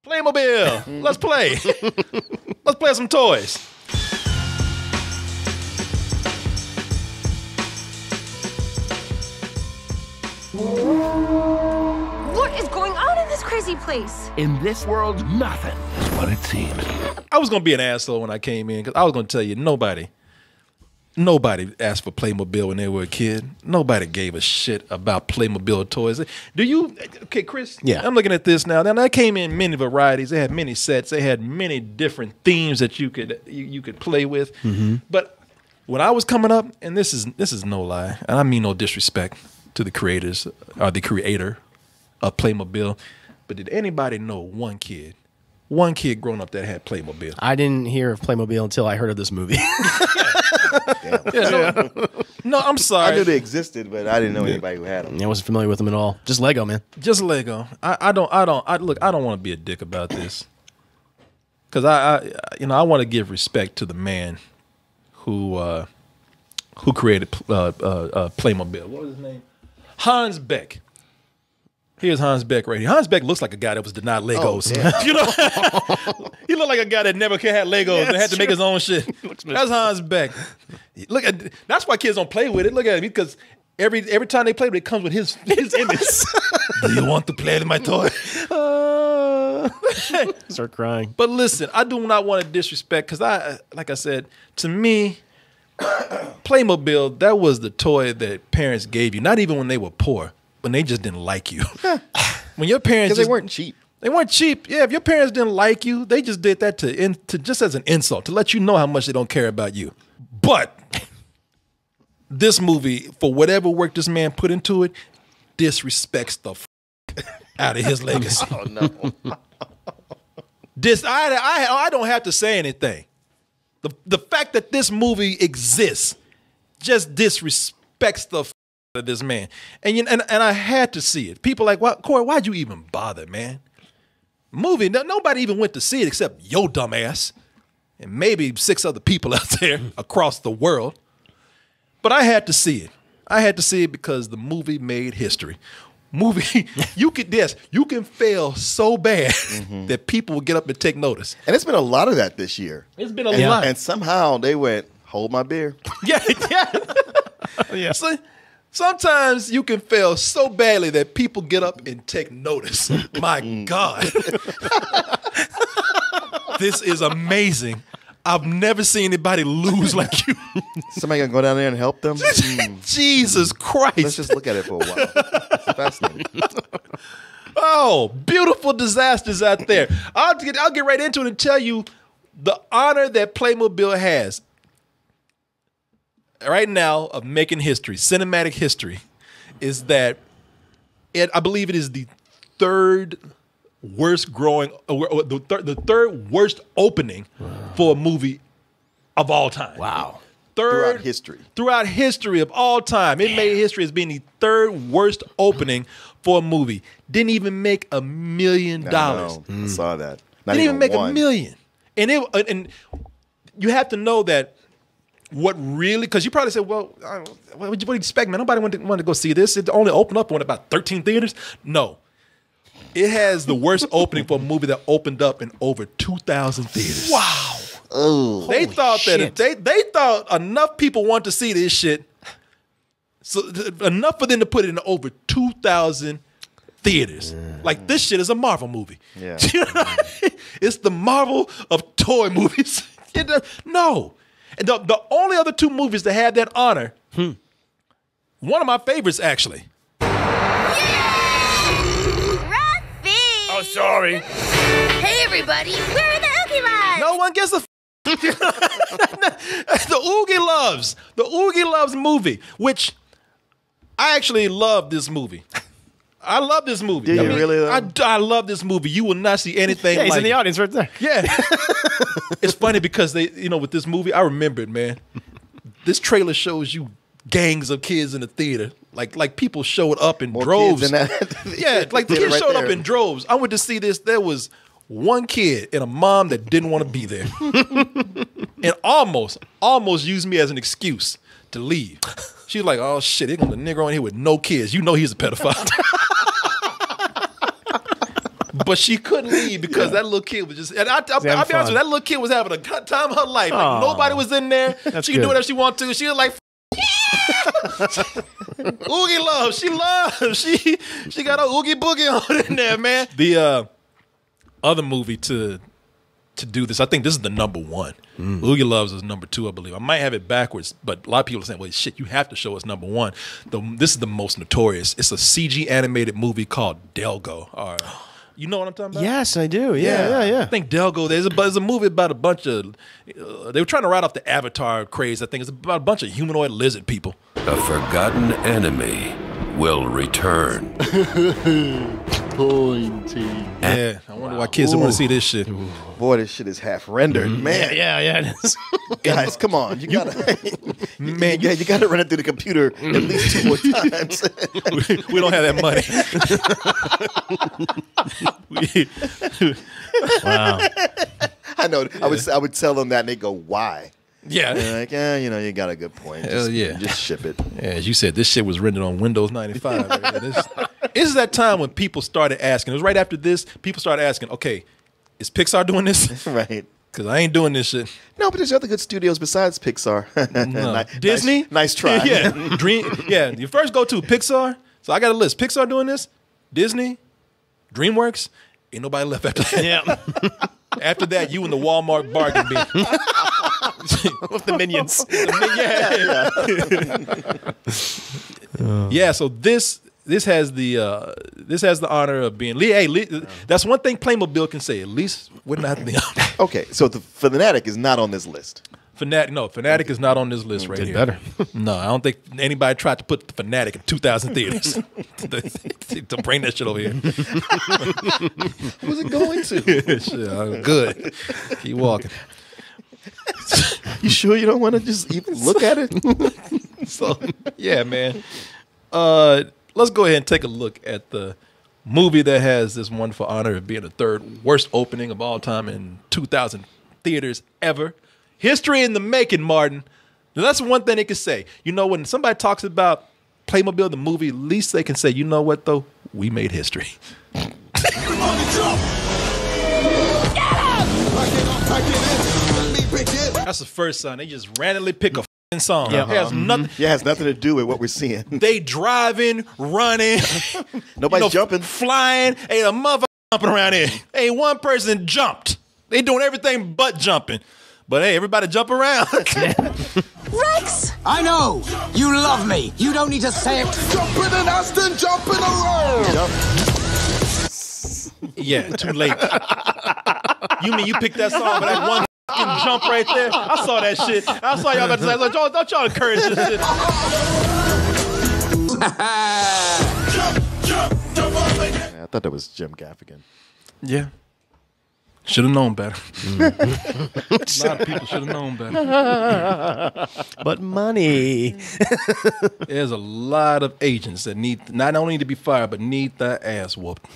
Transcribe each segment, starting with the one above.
Playmobil. Let's play. Let's play some toys. What is going on in this crazy place? In this world, nothing is what it seems. I was going to be an asshole when I came in because I was going to tell you nobody asked for Playmobil when they were a kid. Nobody gave a shit about Playmobil toys. Do you? Okay, Chris. Yeah. I'm looking at this now. Now that came in many varieties. They had many sets. They had many different themes that you could play with. Mm-hmm. But when I was coming up, and this is no lie, and I mean no disrespect to the creators or the creator of Playmobil, but did anybody know one kid growing up that had Playmobil? I didn't hear of Playmobil until I heard of this movie. No, I'm sorry. I knew they existed, but I didn't know anybody who had them. I wasn't familiar with them at all. Just Lego, man. Just Lego. I don't want to be a dick about this, because I want to give respect to the man who created Playmobil. What was his name? Hans Beck. Here's Hans Beck right here. Hans Beck looks like a guy that was denied Legos. Oh, you know, he looked like a guy that never had Legos and had to make his own shit. That's Hans Beck. Look at that's why kids don't play with it. Look at it, because every time they play with it, it comes with his image. Do you want to play with my toy? Start crying. But listen, I do not want to disrespect, because like I said, to me, Playmobil, that was the toy that parents gave you. Not even when they were poor, when they just didn't like you. When your parents, Because they weren't cheap. They weren't cheap. Yeah, if your parents didn't like you, they just did that to just as an insult, to let you know how much they don't care about you. But this movie, for whatever work this man put into it, disrespects the out of his legacy. Oh no. I don't have to say anything. The fact that this movie exists just disrespects the out of this man. And I had to see it. People like, Corey, why'd you even bother, man? Movie, nobody even went to see it except yo dumbass and maybe 6 other people out there across the world. But I had to see it. I had to see it because the movie made history. Movie, you can fail so bad that people will get up and take notice. And it's been a lot of that this year. It's been a lot. And somehow they went, hold my beer. Yeah. Yeah. So, sometimes you can fail so badly that people get up and take notice. My God. This is amazing. I've never seen anybody lose like you. Somebody gonna go down there and help them? Jesus Christ. Let's just look at it for a while. It's fascinating. Oh, beautiful disasters out there. I'll get right into it and tell you the honor that Playmobil has right now of making history, cinematic history, is that I believe it is the third worst growing, the third worst opening for a movie of all time. Wow. Throughout history. Throughout history of all time. It made history as being the third worst opening for a movie. Didn't even make $1 million. I saw that. Not Didn't even make one. $1 million. And you have to know that what really, because you probably said, well, what do you expect, man? Nobody wanted to go see this. It only opened up on about 13 theaters. No. It has the worst opening for a movie that opened up in over 2,000 theaters. Wow. Oh. They thought that they thought enough people want to see this shit, so enough for them to put it in over 2,000 theaters. Like, this shit is a Marvel movie. Yeah. You know what I mean? It's the Marvel of toy movies. No. And the only other 2 movies that had that honor, one of my favorites actually. Oh, sorry. Hey, everybody, where are the Oogie Loves? No one gets a the Oogie Loves movie, which I actually love this movie. I love this movie. Do you really? I love this movie. You will not see anything He's like in the it. audience right there. Yeah. It's funny because with this movie, I remember it, man. This trailer shows you gangs of kids in the theater. Like people showed up in droves. Kids in that Yeah, like the theater kids right showed up there. in droves. I went to see this. There was one kid and a mom that didn't want to be there. And almost used me as an excuse to leave. She was like, oh shit, here comes a nigga on here with no kids. You know he's a pedophile. But she couldn't leave because that little kid was just. And I'll be honest with you, that little kid was having a good time of her life. Like, nobody was in there. She could do whatever she wanted to. She was like, Oogie love. She loves. She got a Oogie Boogie on in there, man. The other movie to do this, I think this is the number one. Oogie Loves is number 2, I believe. I might have it backwards, but a lot of people are saying, well, shit, you have to show us number 1. This is the most notorious. It's a CG animated movie called Delgo. Or, you know what I'm talking about? Yes, I do. Yeah. I think Delgo, there's a movie about a bunch of, they were trying to write off the Avatar craze. I think it's about a bunch of humanoid lizard people. A forgotten enemy will return. Pointy. Yeah, I wonder why kids don't want to see this shit. Boy, this shit is half rendered, man. Yeah, it is. Guys, come on, you gotta, man, you gotta run it through the computer at least 2 more times. We don't have that money. Wow. I know. I would tell them that, and they go, "Why?" Yeah. And they're like, you got a good point. Hell yeah. Just ship it. Yeah, as you said, this shit was rendered on Windows 95. This is that time when people started asking. It was right after this. People started asking, okay, is Pixar doing this? Right. Because I ain't doing this shit. No, but there's other good studios besides Pixar. No. Disney? Nice try. Yeah. You first go to Pixar. So I got a list. Pixar doing this. Disney. DreamWorks. Ain't nobody left after that. Yeah. After that, you and the Walmart bargain bin. With the minions. Yeah, so this has the honor of being. That's one thing Playmobil can say. At least we're not the honor. Okay, so the Fanatic is not on this list. Fanatic is not on this list right here. Better. No, I don't think anybody tried to put the Fanatic in 2,000 theaters. To bring that shit over here. Who's it going to? Shit, good. Keep walking. You sure you don't want to just even look at it? So, yeah, man. Let's go ahead and take a look at the movie that has this wonderful honor of being the 3rd worst opening of all time in 2,000 theaters ever. History in the making, Martin. Now, that's one thing they can say. You know, when somebody talks about Playmobil, the movie, at least they can say, you know what, though? We made history. That's the first song. They just randomly pick a f***ing song. Yeah. It has nothing. Yeah, it has nothing to do with what we're seeing. They driving, running. Nobody's jumping. Flying. Ain't a motherfucker jumping around here. Ain't one person jumped. They doing everything but jumping. But hey, everybody jump around. Rex! I know! You love me! You don't need to say it! Jumping and Aston jumping around! Yeah, too late. You mean you picked that song for that one f***ing jump right there? I saw that shit. I saw y'all about to say, like, don't y'all encourage this shit. Yeah, I thought that was Jim Gaffigan. Yeah. Should have known better. A lot of people should have known better. But money. There's a lot of agents that need not only to be fired, but need their ass whooped.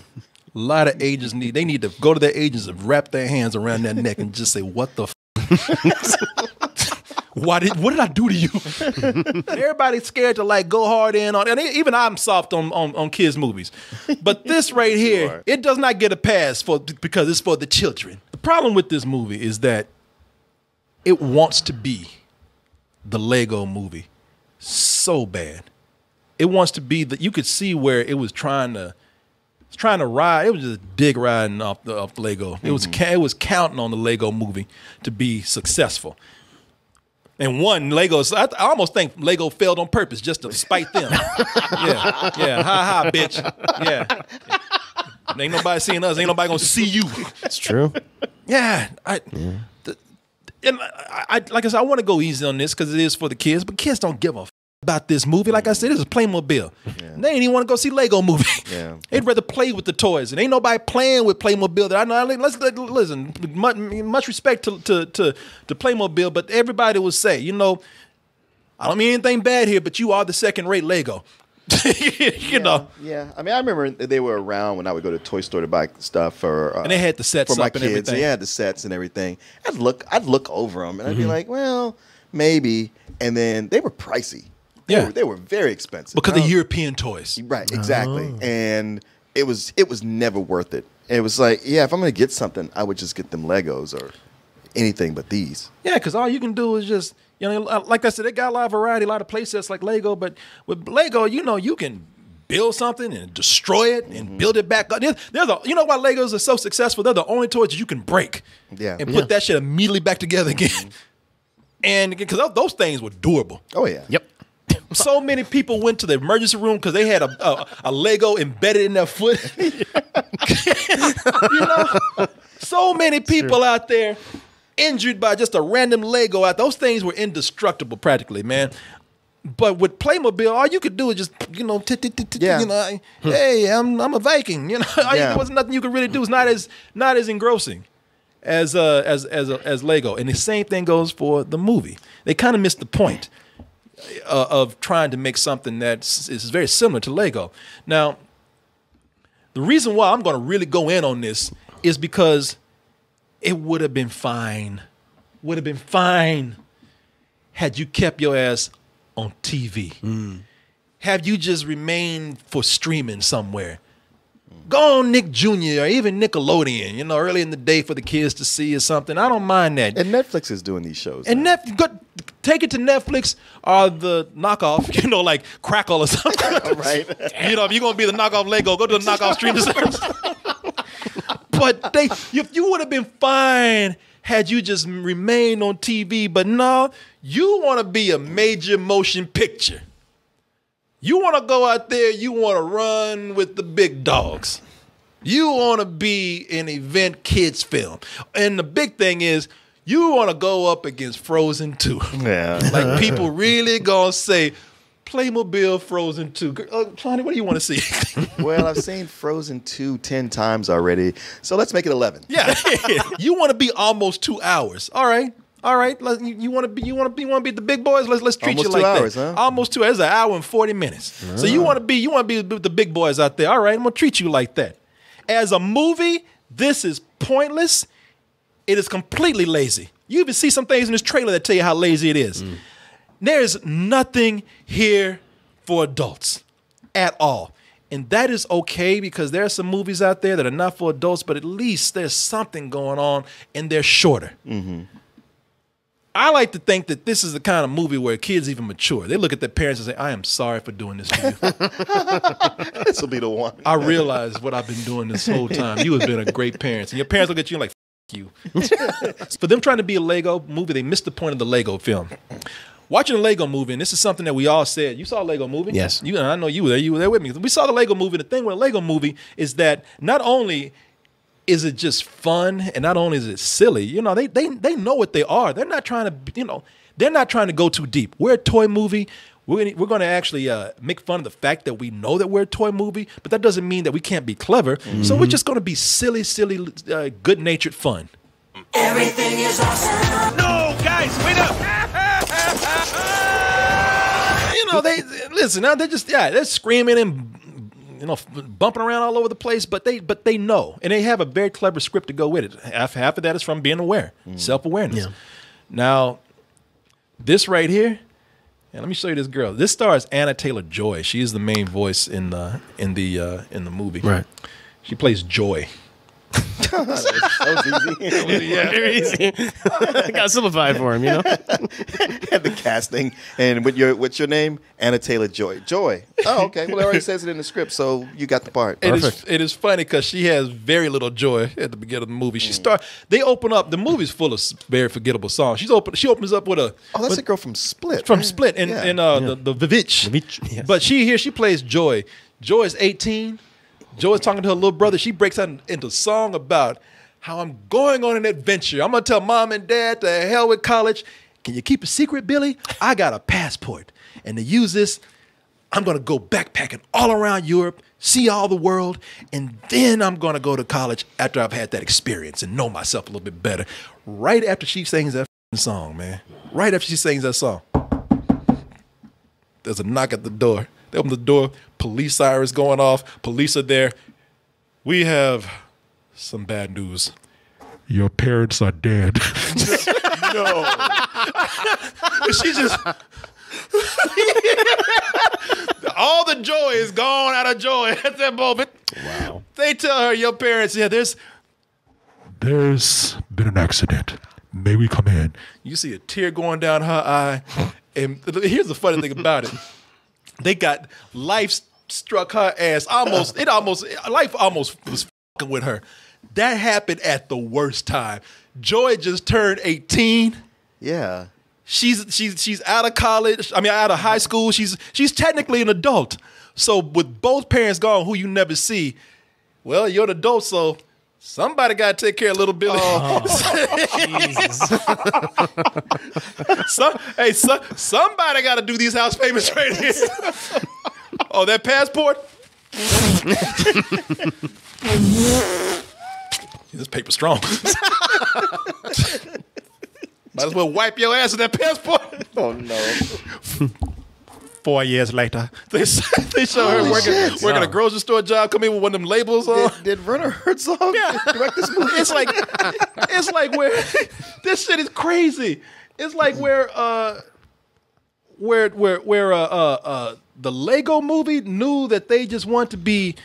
A lot of agents need to go to their agents and wrap their hands around their neck and just say, what the f***? What did I do to you? Everybody's scared to like go hard in on, and even I'm soft on kids' movies. But this right here, it does not get a pass because it's for the children. The problem with this movie is that it wants to be the Lego movie so bad. It wants to be that you could see where it was trying to ride. It was just dick riding off the Lego. It was counting on the Lego movie to be successful. And I almost think Lego failed on purpose just to spite them. Yeah, ha, bitch. Yeah. Ain't nobody seeing us. Ain't nobody gonna see you. It's true. Yeah. Like I said, I want to go easy on this because it is for the kids, but kids don't give a f about this movie. Like I said, this is Playmobil. Yeah. They ain't even want to go see Lego movie. Yeah. They'd rather play with the toys, and ain't nobody playing with Playmobil. That I know. Listen. Much respect to Playmobil, but everybody will say, you know, I don't mean anything bad here, but you are the second-rate Lego. you know. Yeah. I mean, I remember they were around when I would go to Toy Store to buy stuff for. And they had the sets for my up and kids. everything. They had the sets and everything. I'd look over them, and I'd be like, well, maybe. And then they were pricey. They were very expensive because of European toys. Right, exactly. And it was never worth it. it was like, yeah, if I'm going to get something, I would just get them Legos or anything but these. Yeah, because all you can do is just, like I said, they got a lot of variety, a lot of play sets like Lego, but with Lego, you can build something and destroy it and build it back up. You know why Legos are so successful? They're the only toys you can break and put that shit immediately back together again. And because those things were durable. Oh, yeah. Yep. So many people went to the emergency room because they had a Lego embedded in their foot. So many people out there injured by just a random Lego out. Those things were indestructible practically, man. But with Playmobil, all you could do is just, hey, I'm a Viking. There was nothing you could really do. It's not as engrossing as Lego. And the same thing goes for the movie. They kind of missed the point of trying to make something that is very similar to Lego. Now, the reason why I'm going to really go in on this is because it would have been fine. Would have been fine had you kept your ass on TV. Have you just remained for streaming somewhere? Go on Nick Jr. or even Nickelodeon, early in the day for the kids to see or something. I don't mind that. And Netflix is doing these shows. And take it to Netflix or the knockoff, like Crackle or something. Right. If you're going to be the knockoff Lego, go to the knockoff streaming service. But you would have been fine had you just remained on TV. But no, you want to be a major motion picture. You want to go out there, you want to run with the big dogs. You want to be an event kids film. And the big thing is, you want to go up against Frozen 2. Yeah. Like people really going to say, Playmobil Frozen 2. Johnny, what do you want to see? Well, I've seen Frozen 2 10 times already, so let's make it 11. Yeah. You want to be almost 2 hours. All right. You want to be the big boys. Let's treat Almost you like 2 hours, that. huh? Almost 2 hours. It's an hour and 40 minutes. So you want to be the big boys out there. All right, I'm gonna treat you like that. As a movie, this is pointless. It is completely lazy. You even see some things in this trailer that tell you how lazy it is. There's nothing here for adults at all. And that is okay because there are some movies out there that are not for adults, but at least there's something going on and they're shorter. I like to think that this is the kind of movie where kids even mature. They look at their parents and say, I am sorry for doing this to you. This will be the one. I realize what I've been doing this whole time. You have been a great parent. And your parents look at you and like, F you. For them trying to be a Lego movie, they missed the point of the Lego film. Watching a Lego movie, and this is something that we all said. You saw a Lego movie? Yes. I know you were there. You were there with me. We saw the Lego movie. The thing with a Lego movie is that not only is it just fun, and not only is it silly, they know what they are. They're not trying to, they're not trying to go too deep. We're a toy movie. We're going to actually make fun of the fact that we know that we're a toy movie, but that doesn't mean that we can't be clever. So we're just going to be silly, good-natured fun. Everything is awesome. No, guys, wait up. They listen now. They're screaming and bumping around all over the place, but they know, and they have a very clever script to go with it. Half of that is from being aware, self-awareness. Yeah. Now, this right here, and let me show you this girl. This stars Anna Taylor-Joy. She is the main voice in the movie. Right. She plays Joy. That was easy. Yeah, very easy. Got simplified for him, And the casting. And what's your name? Anna Taylor-Joy. Joy. Oh, okay. Well, it already says it in the script, so you got the part. It is funny because she has very little joy at the beginning of the movie. They open up. The movie's full of very forgettable songs. She opens up with a. Oh, that's a girl from Split. From Split and the Vivitch. Yes. But she plays Joy. Joy is 18. Joy is talking to her little brother. She breaks out into song about how I'm going on an adventure. I'm going to tell mom and dad to hell with college. Can you keep a secret, Billy? I got a passport. And to use this, I'm going to go backpacking all around Europe, see all the world, and then I'm going to go to college after I've had that experience and know myself a little bit better. Right after she sings that song, man. Right after she sings that song. There's a knock at the door. They open the door, police sirens going off, police are there. We have some bad news. Your parents are dead. No. She just... all the joy is gone out of Joy at that moment. Wow. They tell her, your parents, there's been an accident. May we come in? You see a tear going down her eye. And here's the funny thing about it. They got life struck her ass. Life almost was fucking with her. That happened at the worst time. Joy just turned 18. Yeah. She's out of college. I mean, out of high school. She's technically an adult. So with both parents gone, who you never see, well, you're an adult, so somebody got to take care of little Billy. Oh, Jesus. Somebody got to do these house payments right here. Oh, that passport? This paper's strong. Might as well wipe your ass with that passport. Oh, no. 4 years later, they show her working a grocery store job, come in with one of them labels on. Did Werner Herzog direct this movie? It's like where this shit is crazy. It's like where the Lego movie knew that they just want to be,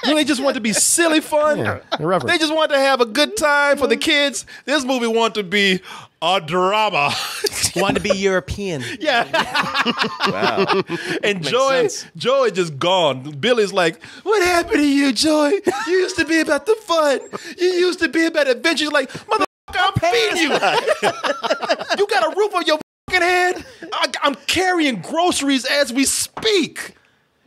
they just want to be silly fun. Yeah, they just want to have a good time for the kids. This movie want to be a drama. Want to be European. Yeah. Wow. And Joy just gone. Billy's like, what happened to you, Joy? You used to be about the fun. You used to be about adventures. Like, motherfucker, I'm feeding you. You got a roof on your fucking head? I'm carrying groceries as we speak.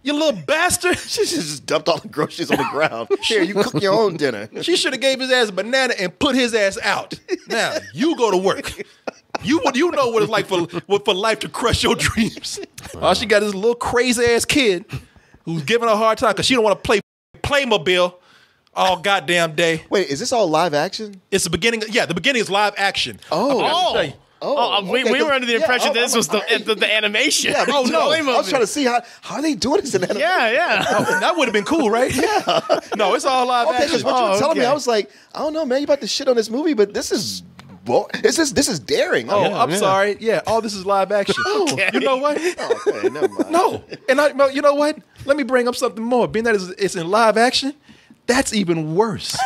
You little bastard. She just dumped all the groceries on the ground. Here, you cook your own dinner. She should have gave his ass a banana and put his ass out. Now, you go to work. You know what it's like for life to crush your dreams. All she got is a little crazy ass kid who's giving her a hard time because she don't want to play Playmobil all goddamn day. Wait, is this all live action? It's the beginning. Yeah, the beginning is live action. We were under the impression this was the animation. Yeah, no. I was trying to see how are they doing this in animation? Yeah. Oh, that would have been cool, right? Yeah. No, it's all live action. Because what you were telling me, I was like, I don't know, man, you about to shit on this movie, but this is daring. Oh, I'm sorry. Yeah, all this is live action. You know what? Okay, never mind. No, and you know what? Let me bring up something more. Being that it's in live action, that's even worse.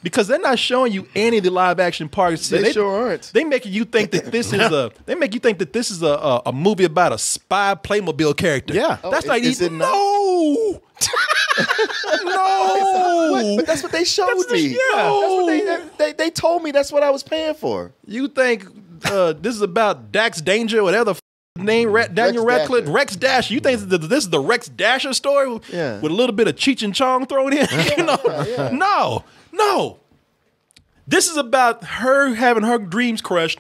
Because they're not showing you any of the live action parts. They sure aren't. They make you think that this is a movie about a spy Playmobil character. Yeah. That's not is even. it not? No. No. But that's what they showed me. No. That's what they told me that's what I was paying for. You think this is about Dax Danger, whatever the name, Daniel Radcliffe, Rex Dasher. You think this is the Rex Dasher story with a little bit of Cheech and Chong thrown in? No. This is about her having her dreams crushed,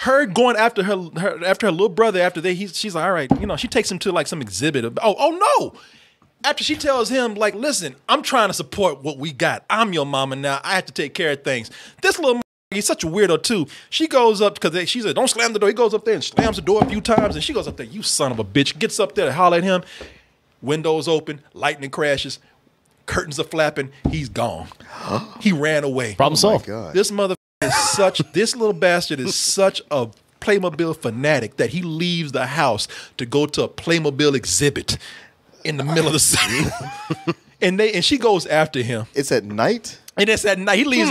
her going after her little brother she's like, all right, she takes him to like some exhibit. Oh no. After she tells him, like, listen, I'm trying to support what we got. I'm your mama now. I have to take care of things. This little he's such a weirdo too. She goes up because she said, don't slam the door. He goes up there and slams the door a few times, and she goes up there, you son of a bitch. Gets up there to holler at him. Windows open, lightning crashes. Curtains are flapping. He's gone. He ran away. Problem solved. God. This this little bastard is such a Playmobil fanatic that he leaves the house to go to a Playmobil exhibit in the middle of the city. and she goes after him. It's at night? And it's at night. He leaves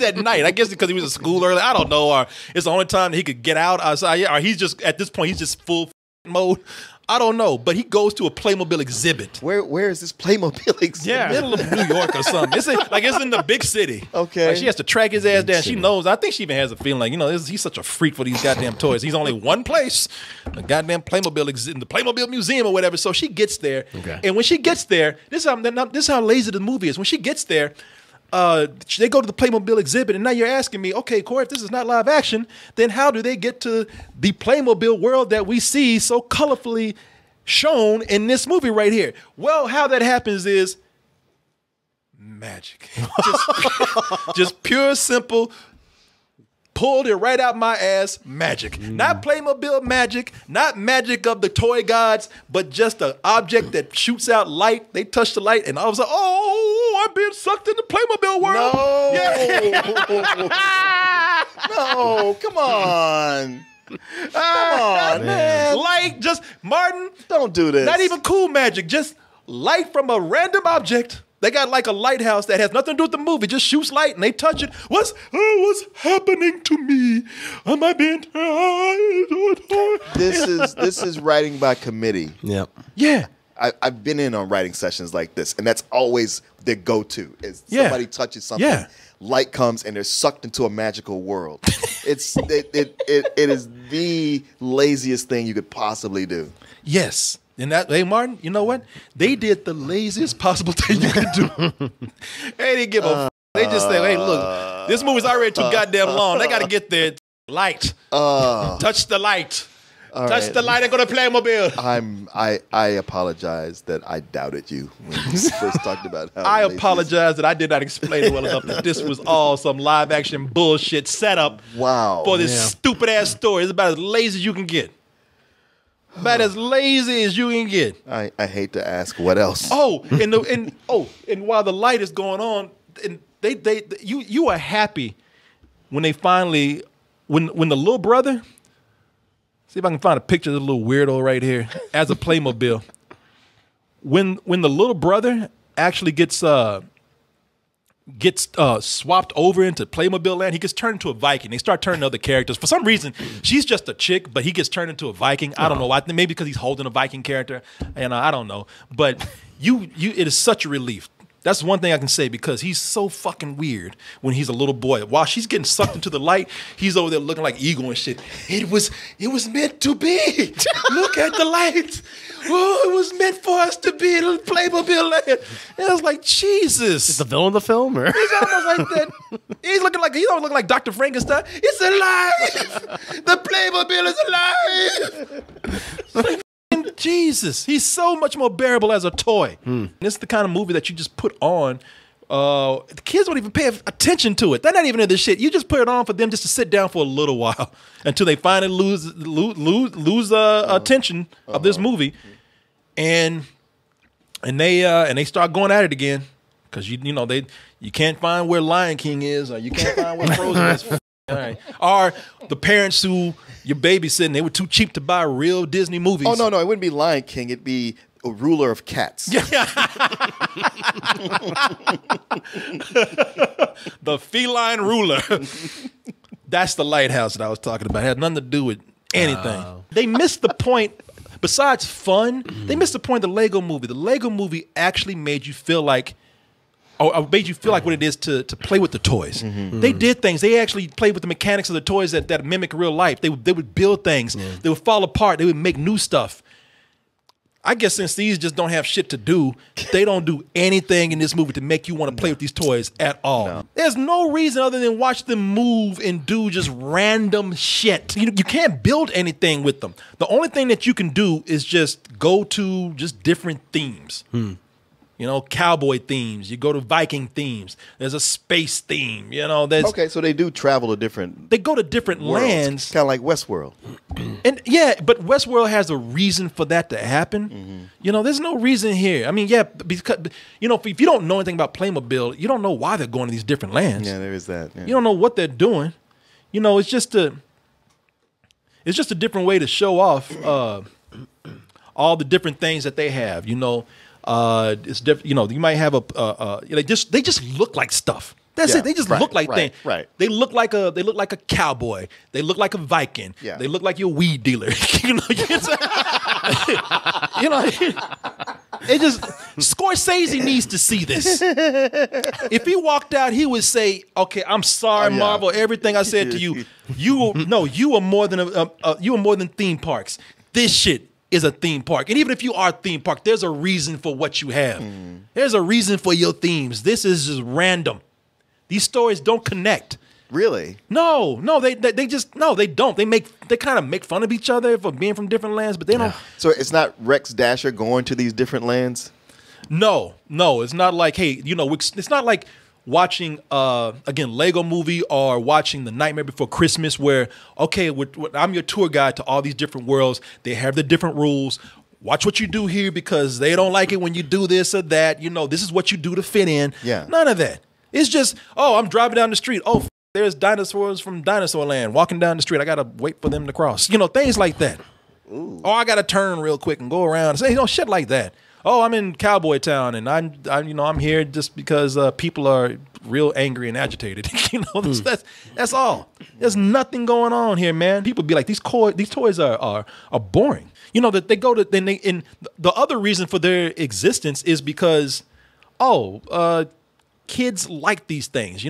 at night. I guess because he was at school early. I don't know. Or it's the only time that he could get out. Or he's just, at this point, he's just full mode. I don't know, but he goes to a Playmobil exhibit. Where is this Playmobil exhibit? Yeah, middle of New York or something. It's in the big city. Okay. Like she has to track his ass down. She knows. I think she even has a feeling like, he's such a freak for these goddamn toys. He's only one place, a goddamn Playmobil exhibit, the Playmobil Museum or whatever. So she gets there, and when she gets there, this is how lazy the movie is. When she gets there, they go to the Playmobil exhibit, and now you're asking me, okay, Corey, if this is not live action, then how do they get to the Playmobil world that we see so colorfully shown in this movie right here? Well, how that happens is magic. just pure, simple, pulled it right out my ass magic. Not Playmobil magic, not magic of the toy gods, but just an object that shoots out light. They touch the light, and all of a sudden, I'm being sucked in the Playmobil world. No. Yeah. No, come on. Come on, man. Light, just, Martin. Don't do this. Not even cool magic, just light from a random object They got like a lighthouse that has nothing to do with the movie. Just shoots light and they touch it. What's happening to me? Am I being This is writing by committee. Yep. Yeah. I've been in on writing sessions like this, and that's always their go-to. Is somebody touches something, light comes, and they're sucked into a magical world. It is the laziest thing you could possibly do. Yes. And that, hey, Martin, you know what? They did the laziest possible thing you could do. They didn't give a They just say, hey, look, this movie's already too goddamn long. They got to get there. Light. Touch the light. Touch the light and go to Playmobil. I apologize that I doubted you when you first talked about how I apologize that I did not explain it well enough that this was all some live action bullshit setup for this stupid ass story. It's about as lazy as you can get. About as lazy as you can get. I hate to ask what else. And while the light is going on, and you are happy when they finally when the little brother. See if I can find a picture of the little weirdo right here as a Playmobil. When the little brother actually gets swapped over into Playmobil land, he gets turned into a Viking. They start turning other characters. For some reason, she's just a chick, but he gets turned into a Viking. I don't know. I think maybe because he's holding a Viking character, and I don't know. But it is such a relief. That's one thing I can say because he's so fucking weird when he's a little boy. While she's getting sucked into the light, he's over there looking like Eagle and shit. It was meant to be. Look at the light. Oh, it was meant for us to be in Playmobil land. And I was like, Jesus. Is the villain of the film? Or? He's almost like that. He's don't look like Dr. Frankenstein. It's alive. The Playmobil is alive. Jesus, he's so much more bearable as a toy. This is the kind of movie that you just put on. The kids don't even pay attention to it. They're not even in this shit. You just put it on for them just to sit down for a little while until they finally lose attention of this movie, and they start going at it again because you can't find where Lion King is or you can't find where Frozen is. All right. Or the parents who you're babysitting, they were too cheap to buy real Disney movies. Oh, no, it wouldn't be Lion King. It'd be a ruler of cats. The feline ruler. That's the lighthouse that I was talking about. It had nothing to do with anything. They missed the point. Besides fun, they missed the point of the Lego movie. The Lego movie actually made you feel like made you feel like what it is to play with the toys. They did things. They actually played with the mechanics of the toys that mimic real life. They would build things. They would fall apart. They would make new stuff. I guess since these just don't have shit to do, they don't do anything in this movie to make you want to play with these toys at all. No. There's no reason other than watch them move and do just random shit. You can't build anything with them. The only thing that you can do is just go to just different themes. Cowboy themes. You go to Viking themes. There's a space theme. Okay, so they do travel to different. They go to different lands, kind of like Westworld. And but Westworld has a reason for that to happen. There's no reason here. I mean, because if you don't know anything about Playmobil, you don't know why they're going to these different lands. Yeah, there is that. Yeah. You don't know what they're doing. It's just a different way to show off all the different things that they have. It's different. You might have they just look like stuff. That's it. They just look like things. Right. They look like a cowboy. They look like a Viking. Yeah. They look like your weed dealer. It just Scorsese needs to see this. If he walked out, he would say, "Okay, I'm sorry, Marvel. Everything I said to you, you are more than theme parks. This shit is a theme park. And even if you are a theme park, there's a reason for what you have. There's a reason for your themes. This is just random. These stories don't connect. Really? No, they don't. They kind of make fun of each other for being from different lands, but they don't. So it's not Rex Dasher going to these different lands? No, it's not like, hey, it's not like watching again Lego Movie or watching The Nightmare Before Christmas, where I'm your tour guide to all these different worlds. They have the different rules. Watch what you do here because they don't like it when you do this or that. This is what you do to fit in. Yeah. None of that. It's just, I'm driving down the street. Oh, there's dinosaurs from Dinosaur Land walking down the street. I gotta wait for them to cross. Things like that. Ooh. Or I gotta turn real quick and go around and say, shit like that. Oh, I'm in Cowboy Town, and I'm here just because people are real angry and agitated. That's all. There's nothing going on here, man. People be like, these toys are boring. That they go to and the other reason for their existence is because kids like these things.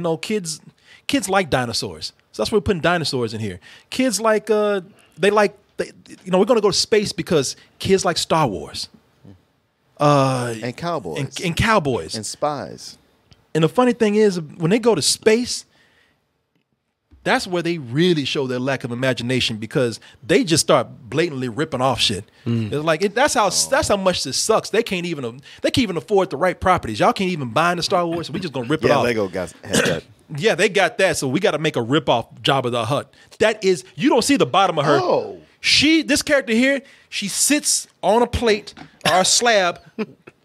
Kids like dinosaurs. So that's why we're putting dinosaurs in here. Kids like we're going to go to space because kids like Star Wars. And cowboys. And cowboys. And spies. And the funny thing is, when they go to space, that's where they really show their lack of imagination because they just start blatantly ripping off shit. It's like that's how much this sucks. They can't even afford the right properties. Y'all can't even buy into Star Wars, so we just gonna rip it off. Lego guys had that. Yeah, they got that, so we got to make a rip off Jabba the Hutt. That is, you don't see the bottom of her. Oh. This character here, she sits on a plate or a slab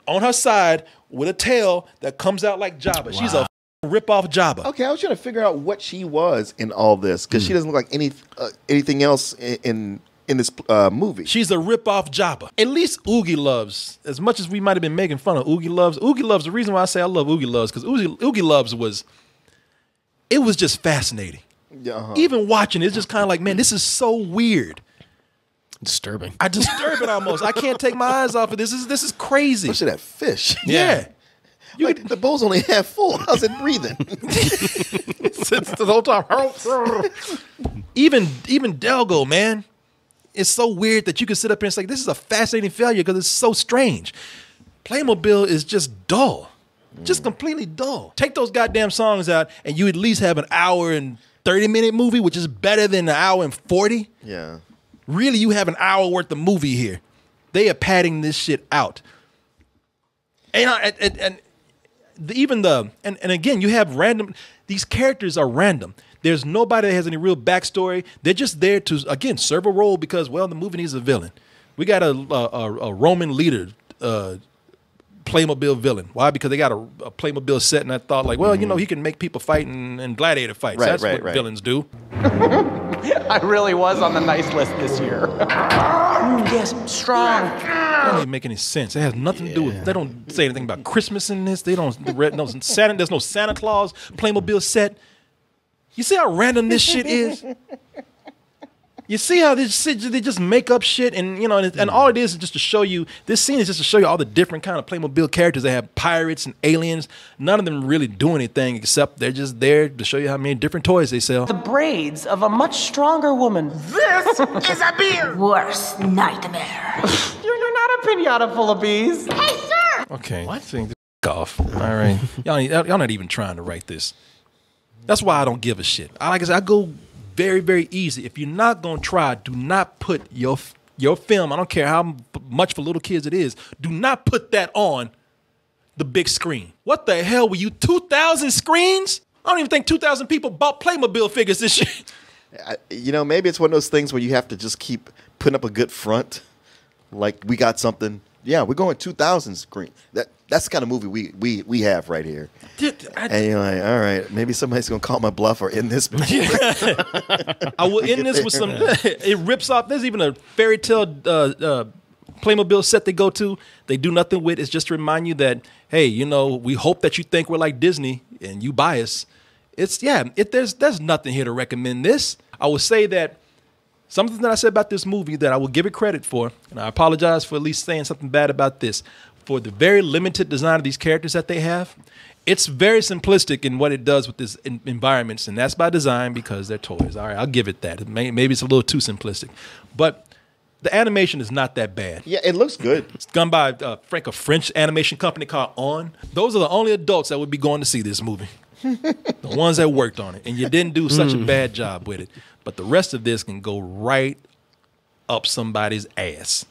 on her side with a tail that comes out like Jabba. Wow. She's a rip-off Jabba. Okay, I was trying to figure out what she was in all this because she doesn't look like anything else in this movie. She's a rip-off Jabba. At least Oogie Loves, as much as we might have been making fun of Oogie Loves, the reason why I say I love Oogie Loves because Oogie Loves was just fascinating. Even watching it, it's just kind of like, man, this is so weird. Disturbing. I disturb it almost. I can't take my eyes off of this. This is crazy. Especially that fish. Yeah. The bowl's only half full. How's it breathing? It's the whole time. Even Delgo, man. It's so weird that you can sit up here and say, this is a fascinating failure because it's so strange. Playmobil is just dull. Just completely dull. Take those goddamn songs out and you at least have an hour and 30-minute movie, which is better than an hour and 40. Yeah. Really, you have an hour worth of movie here. They are padding this shit out. And again, you have random. These characters are random. There's nobody that has any real backstory. They're just there to, again, serve a role because, well, the movie needs a villain. We got a Roman leader, Playmobil villain. Why? Because they got a Playmobil set, and I thought, like, well, he can make people fight in gladiator fights. Right, That's what villains do. I really was on the nice list this year. Yes, strong. That doesn't even make any sense. It has nothing to do with. They don't say anything about Christmas in this. They don't. There's no Santa Claus Playmobil set. You see how random this shit is? You see how they just make up shit, and and all it is just to show you. This scene is just to show you all the different kind of Playmobil characters. They have pirates and aliens. None of them really do anything except they're just there to show you how many different toys they sell. The braids of a much stronger woman. This is a beer. Worst nightmare. You're not a pinata full of bees. Hey, sir. Okay. What? Off. All right. Y'all not even trying to write this. That's why I don't give a shit. Like I said, I go very, very easy. If you're not going to try, do not put your film, I don't care how much for little kids it is, do not put that on the big screen. What the hell were you, 2,000 screens? I don't even think 2,000 people bought Playmobil figures this year. Maybe it's one of those things where you have to just keep putting up a good front. Like, we got something. Yeah, we're going 2,000 screen. That's the kind of movie we have right here. And you're like, all right, maybe somebody's going to call my bluff or end this movie. I will end this with some, it rips off, there's even a fairy tale Playmobil set they go to. They do nothing with. It's just to remind you that, hey, we hope that you think we're like Disney and you buy us. There's nothing here to recommend this. I will say that something that I said about this movie that I will give it credit for, and I apologize for at least saying something bad about this, for the very limited design of these characters that they have, it's very simplistic in what it does with these environments, and that's by design because they're toys. All right, I'll give it that. Maybe it's a little too simplistic, but the animation is not that bad. Yeah, it looks good. It's done by a French animation company called On. Those are the only adults that would be going to see this movie. The ones that worked on it, and you didn't do such a bad job with it. But the rest of this can go right up somebody's ass.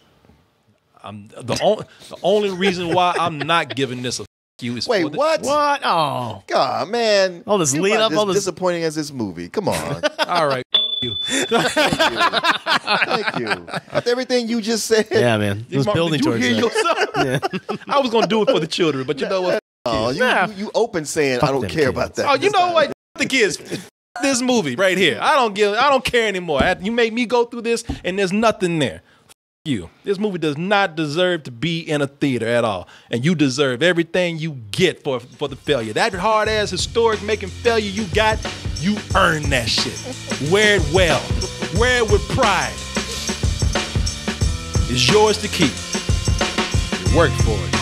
The only reason why I'm not giving this a you is wait, what? What? Oh, God, man! All this lead up, all this disappointing as this movie. Come on. All right, you. Thank you. After everything you just said. Yeah, man. It was building towards that. Yeah. I was gonna do it for the children, but you know what? Oh, you open saying I don't care about that. Oh, you know what? The kids. This movie right here. I don't care anymore. You made me go through this, and there's nothing there. you. This movie does not deserve to be in a theater at all. And you deserve everything you get for the failure. That hard-ass historic making failure you got, you earned that shit. Wear it well. Wear it with pride. It's yours to keep. You worked for it.